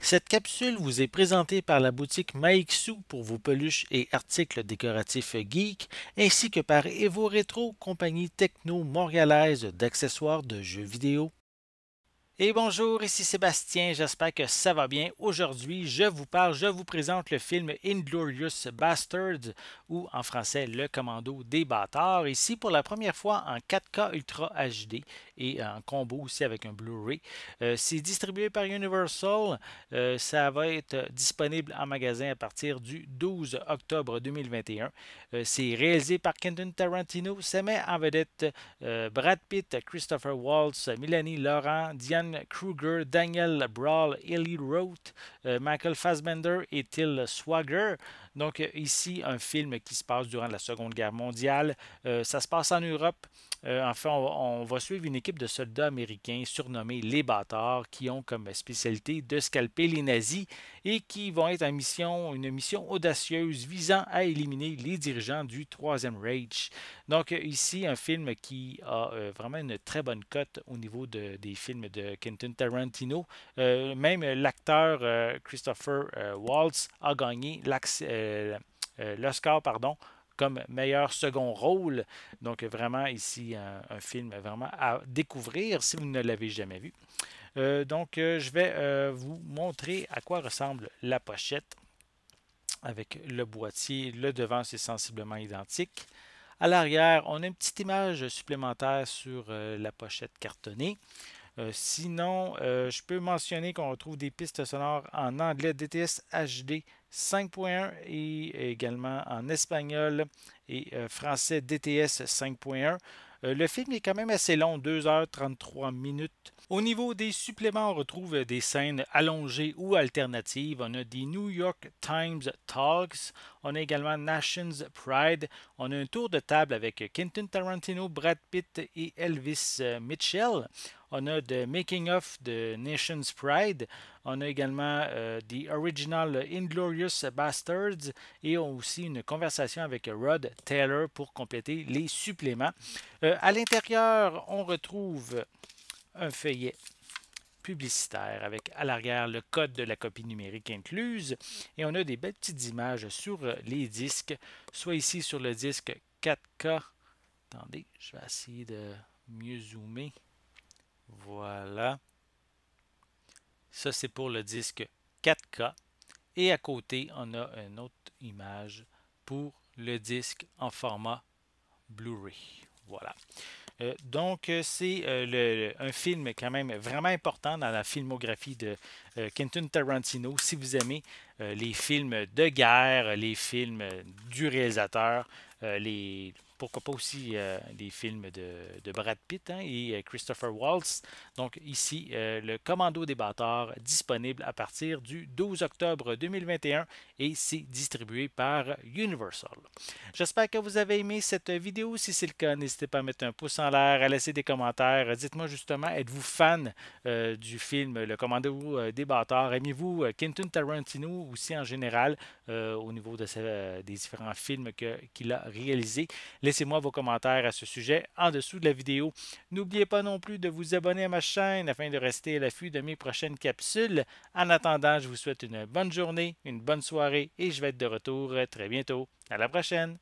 Cette capsule vous est présentée par la boutique Maixu pour vos peluches et articles décoratifs geeks, ainsi que par Evo Retro, compagnie techno montréalaise d'accessoires de jeux vidéo. Et bonjour, ici Sébastien, j'espère que ça va bien. Aujourd'hui, je vous présente le film Inglorious Bastards, ou en français Le Commando des bâtards, ici pour la première fois en 4K Ultra HD et en combo aussi avec un Blu-ray. C'est distribué par Universal, ça va être disponible en magasin à partir du 12 octobre 2021. C'est réalisé par Quentin Tarantino, ça met en vedette Brad Pitt, Christopher Waltz, Melanie Laurent, Diane Kruger, Daniel Brawl, Eli Roth, Michael Fassbender et Till Swagger. Donc ici, un film qui se passe durant la Seconde Guerre mondiale. Ça se passe en Europe. Enfin, on va suivre une équipe de soldats américains surnommés les bâtards qui ont comme spécialité de scalper les nazis et qui vont être en mission, une mission audacieuse visant à éliminer les dirigeants du Troisième Reich. Donc ici, un film qui a vraiment une très bonne cote au niveau des films de Quentin Tarantino. Même l'acteur Christopher Waltz a gagné l'Oscar, pardon, comme meilleur second rôle. Donc vraiment ici un film vraiment à découvrir si vous ne l'avez jamais vu. Je vais vous montrer à quoi ressemble la pochette avec le boîtier. Le devant, c'est sensiblement identique. À l'arrière, on a une petite image supplémentaire sur la pochette cartonnée. Sinon, je peux mentionner qu'on retrouve des pistes sonores en anglais DTS HD 5.1 et également en espagnol et français DTS 5.1. Le film est quand même assez long, 2h33 minutes. Au niveau des suppléments, on retrouve des scènes allongées ou alternatives. On a des New York Times Talks. On a également Nation's Pride. On a un tour de table avec Quentin Tarantino, Brad Pitt et Elvis Mitchell. On a The Making of de Nation's Pride. On a également The Original Inglorious Bastards et aussi une conversation avec Rod Taylor pour compléter les suppléments. À l'intérieur, on retrouve un feuillet publicitaire avec à l'arrière le code de la copie numérique incluse et on a des belles petites images sur les disques, soit ici sur le disque 4K. Attendez, je vais essayer de mieux zoomer. Voilà. Ça, c'est pour le disque 4K. Et à côté, on a une autre image pour le disque en format Blu-ray. Voilà. C'est un film quand même vraiment important dans la filmographie de Quentin Tarantino. Si vous aimez les films de guerre, les films du réalisateur, pourquoi pas aussi les films de Brad Pitt hein, et Christopher Waltz. Donc ici, le Commando des bâtards disponible à partir du 12 octobre 2021 et c'est distribué par Universal. J'espère que vous avez aimé cette vidéo. Si c'est le cas, n'hésitez pas à mettre un pouce en l'air, à laisser des commentaires. Dites-moi justement, êtes-vous fan du film Le Commando des bâtards? Aimez-vous Quentin Tarantino aussi en général au niveau des différents films qu'il a réalisés? Laissez-moi vos commentaires à ce sujet en dessous de la vidéo. N'oubliez pas non plus de vous abonner à ma chaîne afin de rester à l'affût de mes prochaines capsules. En attendant, je vous souhaite une bonne journée, une bonne soirée et je vais être de retour très bientôt. À la prochaine!